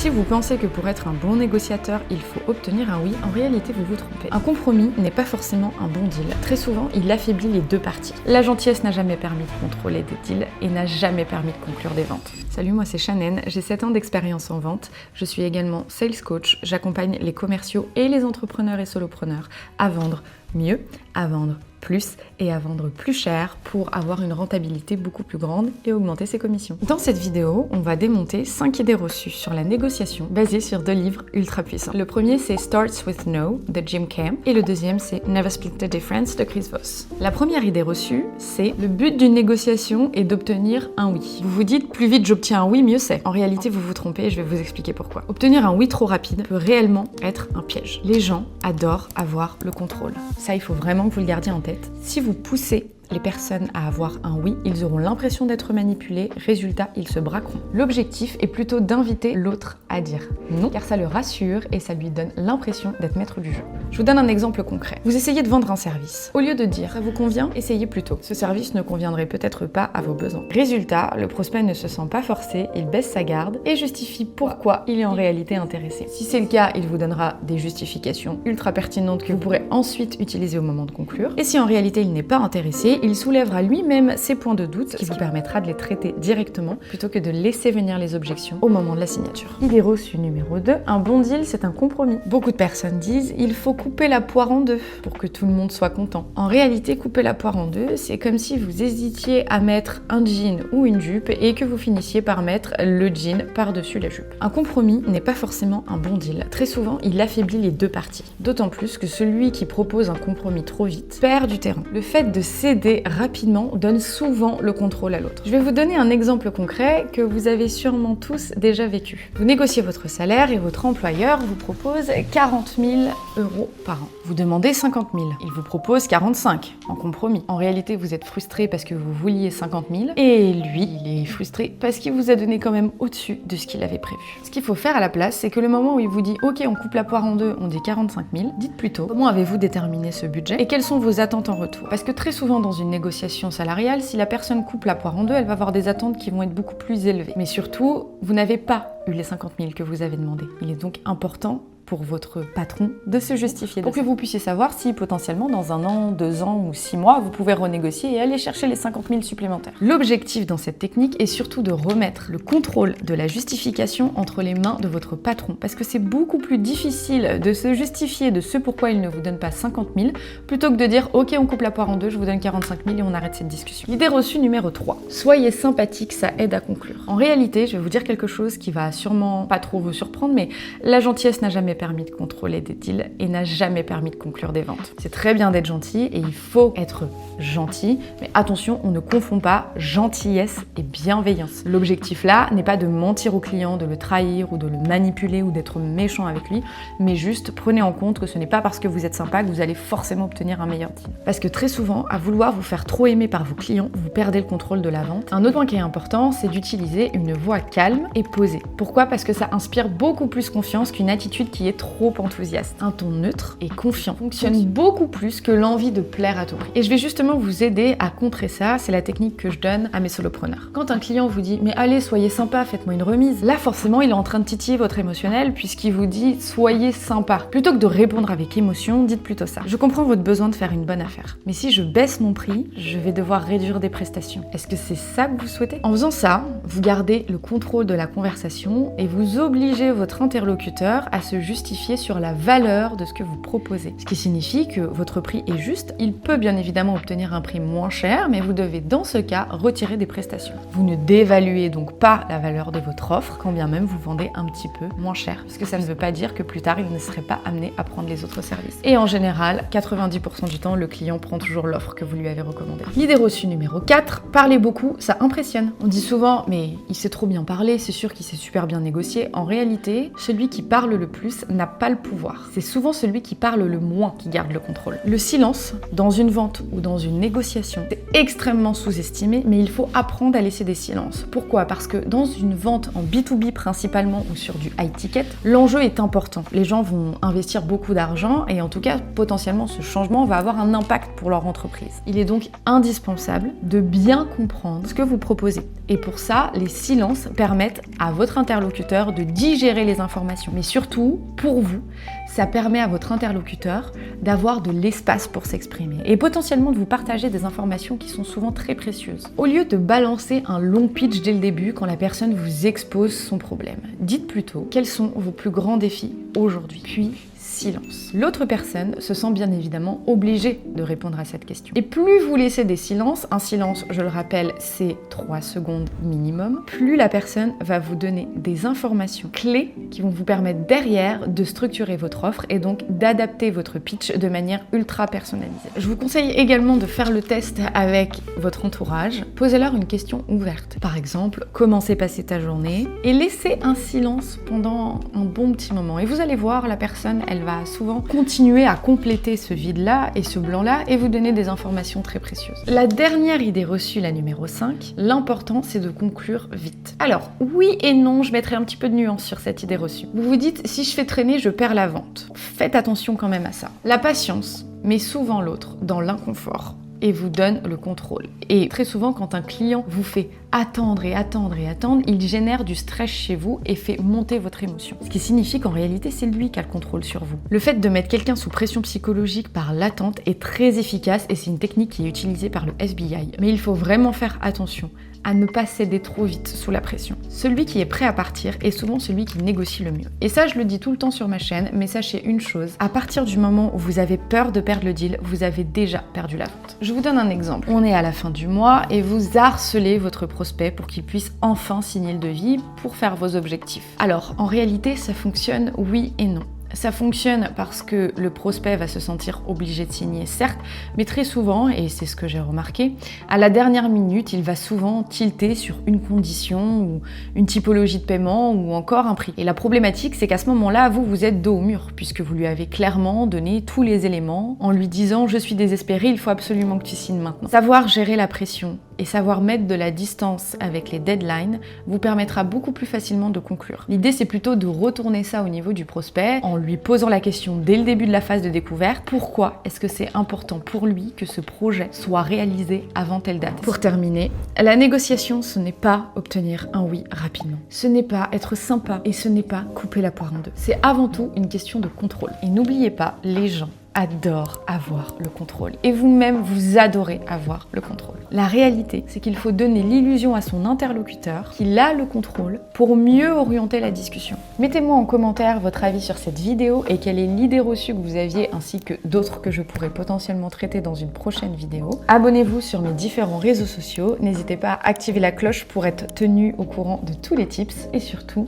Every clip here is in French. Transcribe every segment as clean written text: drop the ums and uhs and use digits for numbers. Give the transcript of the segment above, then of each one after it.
Si vous pensez que pour être un bon négociateur, il faut obtenir un oui, en réalité vous vous trompez. Un compromis n'est pas forcément un bon deal. Très souvent, il affaiblit les deux parties. La gentillesse n'a jamais permis de contrôler des deals et n'a jamais permis de conclure des ventes. Salut, moi c'est Shannon, j'ai 7 ans d'expérience en vente. Je suis également sales coach. J'accompagne les commerciaux et les entrepreneurs et solopreneurs à vendre mieux, à vendre plus et à vendre plus cher pour avoir une rentabilité beaucoup plus grande et augmenter ses commissions. Dans cette vidéo, on va démonter 5 idées reçues sur la négociation basées sur 2 livres ultra puissants. Le premier, c'est Starts with No de Jim Camp et le deuxième, c'est Never Split the Difference de Chris Voss. La première idée reçue, c'est le but d'une négociation est d'obtenir un oui. Vous vous dites plus vite j'obtiens un oui, mieux c'est. En réalité, vous vous trompez et je vais vous expliquer pourquoi. Obtenir un oui trop rapide peut réellement être un piège. Les gens adorent avoir le contrôle. Ça, il faut vraiment que vous le gardiez en tête. Si vous poussez les personnes à avoir un oui, ils auront l'impression d'être manipulés, résultat, ils se braqueront. L'objectif est plutôt d'inviter l'autre à dire non, car ça le rassure et ça lui donne l'impression d'être maître du jeu. Je vous donne un exemple concret. Vous essayez de vendre un service. Au lieu de dire « ça vous convient », essayez plutôt. Ce service ne conviendrait peut-être pas à vos besoins. Résultat, le prospect ne se sent pas forcé, il baisse sa garde et justifie pourquoi il est en réalité intéressé. Si c'est le cas, il vous donnera des justifications ultra pertinentes que vous pourrez ensuite utiliser au moment de conclure. Et si en réalité il n'est pas intéressé, il soulèvera lui-même ses points de doute, ce qui vous permettra de les traiter directement plutôt que de laisser venir les objections au moment de la signature. Idée reçue numéro 2, un bon deal, c'est un compromis. Beaucoup de personnes disent il faut couper la poire en deux pour que tout le monde soit content. En réalité, couper la poire en deux, c'est comme si vous hésitiez à mettre un jean ou une jupe et que vous finissiez par mettre le jean par-dessus la jupe. Un compromis n'est pas forcément un bon deal. Très souvent, il affaiblit les deux parties. D'autant plus que celui qui propose un compromis trop vite perd du terrain. Le fait de céder rapidement donne souvent le contrôle à l'autre. Je vais vous donner un exemple concret que vous avez sûrement tous déjà vécu. Vous négociez votre salaire et votre employeur vous propose 40 000 € par an. Vous demandez 50 000. Il vous propose 45 en compromis. En réalité, vous êtes frustré parce que vous vouliez 50 000 et lui, il est frustré parce qu'il vous a donné quand même au-dessus de ce qu'il avait prévu. Ce qu'il faut faire à la place, c'est que le moment où il vous dit « Ok, on coupe la poire en deux, on dit 45 000 », dites plutôt comment avez-vous déterminé ce budget et quelles sont vos attentes en retour. Parce que très souvent dans une négociation salariale, si la personne coupe la poire en deux, elle va avoir des attentes qui vont être beaucoup plus élevées. Mais surtout, vous n'avez pas eu les 50 000 que vous avez demandé. Il est donc important pour votre patron de se justifier. Pour que vous puissiez savoir si potentiellement dans 1 an, 2 ans ou 6 mois, vous pouvez renégocier et aller chercher les 50 000 supplémentaires. L'objectif dans cette technique est surtout de remettre le contrôle de la justification entre les mains de votre patron. Parce que c'est beaucoup plus difficile de se justifier de ce pourquoi il ne vous donne pas 50 000 plutôt que de dire « Ok, on coupe la poire en deux, je vous donne 45 000 et on arrête cette discussion ». Idée reçue numéro 3. Soyez sympathique, ça aide à conclure. En réalité, je vais vous dire quelque chose qui va sûrement pas trop vous surprendre, mais la gentillesse n'a jamais permis de contrôler des deals et n'a jamais permis de conclure des ventes. C'est très bien d'être gentil et il faut être gentil, mais attention, on ne confond pas gentillesse et bienveillance. L'objectif là n'est pas de mentir au client, de le trahir ou de le manipuler ou d'être méchant avec lui, mais juste prenez en compte que ce n'est pas parce que vous êtes sympa que vous allez forcément obtenir un meilleur deal. Parce que très souvent, à vouloir vous faire trop aimer par vos clients, vous perdez le contrôle de la vente. Un autre point qui est important, c'est d'utiliser une voix calme et posée. Pourquoi ? Parce que ça inspire beaucoup plus confiance qu'une attitude qui est trop enthousiaste. Un ton neutre et confiant fonctionne beaucoup plus que l'envie de plaire à tout prix. Et je vais justement vous aider à contrer ça, c'est la technique que je donne à mes solopreneurs. Quand un client vous dit « mais allez, soyez sympa, faites-moi une remise », là forcément il est en train de titiller votre émotionnel puisqu'il vous dit « soyez sympa ». Plutôt que de répondre avec émotion, dites plutôt ça. Je comprends votre besoin de faire une bonne affaire, mais si je baisse mon prix, je vais devoir réduire des prestations. Est-ce que c'est ça que vous souhaitez ? En faisant ça, vous gardez le contrôle de la conversation et vous obligez votre interlocuteur à se justifier sur la valeur de ce que vous proposez. Ce qui signifie que votre prix est juste. Il peut bien évidemment obtenir un prix moins cher, mais vous devez dans ce cas retirer des prestations. Vous ne dévaluez donc pas la valeur de votre offre, quand bien même vous vendez un petit peu moins cher. Parce que ça ne veut pas dire que plus tard, il ne serait pas amené à prendre les autres services. Et en général, 90% du temps, le client prend toujours l'offre que vous lui avez recommandée. L'idée reçue numéro 4, parler beaucoup, ça impressionne. On dit souvent, mais il sait trop bien parler, c'est sûr qu'il sait super bien négocier. En réalité, celui qui parle le plus n'a pas le pouvoir. C'est souvent celui qui parle le moins qui garde le contrôle. Le silence, dans une vente ou dans une négociation, c'est extrêmement sous-estimé, mais il faut apprendre à laisser des silences. Pourquoi ? Parce que dans une vente en B2B principalement ou sur du high ticket, l'enjeu est important. Les gens vont investir beaucoup d'argent et en tout cas, potentiellement, ce changement va avoir un impact pour leur entreprise. Il est donc indispensable de bien comprendre ce que vous proposez. Et pour ça, les silences permettent à votre interlocuteur de digérer les informations. Mais surtout, pour vous, ça permet à votre interlocuteur d'avoir de l'espace pour s'exprimer et potentiellement de vous partager des informations qui sont souvent très précieuses. Au lieu de balancer un long pitch dès le début quand la personne vous expose son problème, dites plutôt quels sont vos plus grands défis aujourd'hui. Puis, silence. L'autre personne se sent bien évidemment obligée de répondre à cette question. Et plus vous laissez des silences, un silence, je le rappelle, c'est 3 secondes minimum, plus la personne va vous donner des informations clés qui vont vous permettre derrière de structurer votre offre et donc d'adapter votre pitch de manière ultra personnalisée. Je vous conseille également de faire le test avec votre entourage. Posez-leur une question ouverte. Par exemple, comment s'est passée ta journée ? Et laissez un silence pendant un bon petit moment. Et vous allez voir, la personne, elle va souvent continuer à compléter ce vide-là et ce blanc-là et vous donner des informations très précieuses. La dernière idée reçue, la numéro 5, l'important c'est de conclure vite. Alors, oui et non, je mettrai un petit peu de nuance sur cette idée reçue. Vous vous dites, si je fais traîner, je perds la vente. Faites attention quand même à ça. La patience met souvent l'autre dans l'inconfort et vous donne le contrôle. Et très souvent, quand un client vous fait attendre et attendre et attendre, il génère du stress chez vous et fait monter votre émotion. Ce qui signifie qu'en réalité, c'est lui qui a le contrôle sur vous. Le fait de mettre quelqu'un sous pression psychologique par l'attente est très efficace et c'est une technique qui est utilisée par le FBI. Mais il faut vraiment faire attention à ne pas céder trop vite sous la pression. Celui qui est prêt à partir est souvent celui qui négocie le mieux. Et ça, je le dis tout le temps sur ma chaîne, mais sachez une chose, à partir du moment où vous avez peur de perdre le deal, vous avez déjà perdu la vente. Je vous donne un exemple. On est à la fin du mois et vous harcelez votre prospect pour qu'il puisse enfin signer le devis pour faire vos objectifs. Alors, en réalité, ça fonctionne oui et non. Ça fonctionne parce que le prospect va se sentir obligé de signer, certes, mais très souvent, et c'est ce que j'ai remarqué, à la dernière minute, il va souvent tilter sur une condition ou une typologie de paiement ou encore un prix. Et la problématique, c'est qu'à ce moment-là, vous êtes dos au mur, puisque vous lui avez clairement donné tous les éléments en lui disant « je suis désespéré, il faut absolument que tu signes maintenant ». Savoir gérer la pression et savoir mettre de la distance avec les deadlines vous permettra beaucoup plus facilement de conclure. L'idée, c'est plutôt de retourner ça au niveau du prospect en lui posant la question dès le début de la phase de découverte, pourquoi est-ce que c'est important pour lui que ce projet soit réalisé avant telle date. Pour terminer, la négociation, ce n'est pas obtenir un oui rapidement. Ce n'est pas être sympa et ce n'est pas couper la poire en deux. C'est avant tout une question de contrôle. Et n'oubliez pas, les gens adore avoir le contrôle. Et vous-même, vous adorez avoir le contrôle. La réalité, c'est qu'il faut donner l'illusion à son interlocuteur qu'il a le contrôle pour mieux orienter la discussion. Mettez-moi en commentaire votre avis sur cette vidéo et quelle est l'idée reçue que vous aviez ainsi que d'autres que je pourrais potentiellement traiter dans une prochaine vidéo. Abonnez-vous sur mes différents réseaux sociaux. N'hésitez pas à activer la cloche pour être tenu au courant de tous les tips et surtout,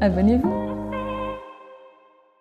abonnez-vous.